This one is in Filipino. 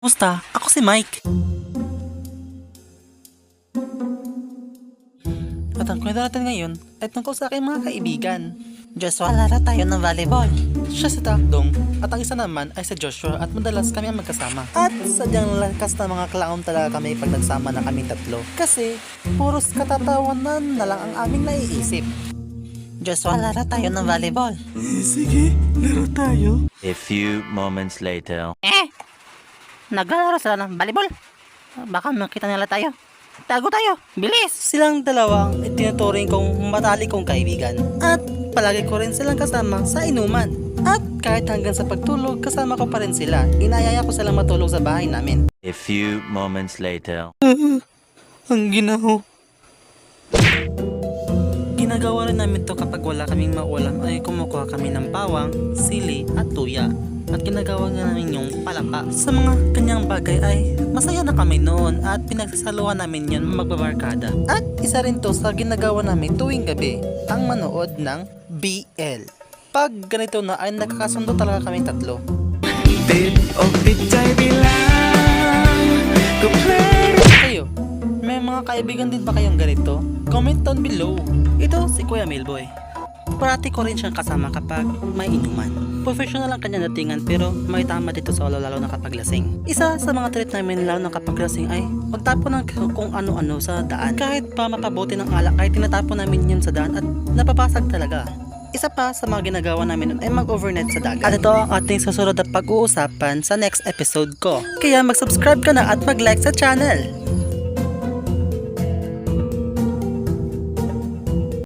Musta? Ako si Mike. At ang kwento natin ngayon ay tungkol sa aking mga kaibigan. Joshua, laro tayo ng volleyball. Siya si Takdong at ang isa naman ay si Joshua at madalas kami ang magkasama. At sadyang lakas na mga clown talaga kami pag nagsama na kaming tatlo. Kasi puros katatawanan na lang ang aming naiisip. Joshua, laro tayo ng volleyball. Sige, laro tayo. A few moments later. Naglalaro sila ng volleyball. Baka makita nila tayo. Tago tayo! Bilis! Silang dalawang itinuturing kong matalik kong kaibigan. At palagi ko rin silang kasama sa inuman. At kahit hanggang sa pagtulog, kasama ko pa rin sila. Inayaya ko silang matulog sa bahay namin. A few moments later. Ang ginaho. Ginagawa rin namin to kapag wala kaming maulam ay kumukuha kami ng bawang, sili at tuya. At ginagawa nga namin yung palapa. Sa mga kanyang bagay ay masaya na kami noon at pinagsasaluhan namin yun magbabarkada. At isa rin to sa ginagawa namin tuwing gabi, ang manood ng BL. Pag ganito na ay nakakasundo talaga kaming tatlo. Bit o bitay bilang kumplero. Kayo, may mga kaibigan din ba kayong ganito? Comment down below. Ito si Kuya Milboy. Parati ko rin siyang kasama kapag may inuman. Professional ang kanya datingan pero may tama dito solo lalo na kapag lasing. Isa sa mga treat namin lalo na kapag lasing ay magtapon ng kung ano-ano sa daan. Kahit pa mapabuti ng alak ay tinatapon namin yun sa daan at napapasag talaga. Isa pa sa mga ginagawa namin nun ay mag-overnight sa dagat. At ito ang ating susunod na pag-uusapan sa next episode ko. Kaya mag-subscribe ka na at mag-like sa channel.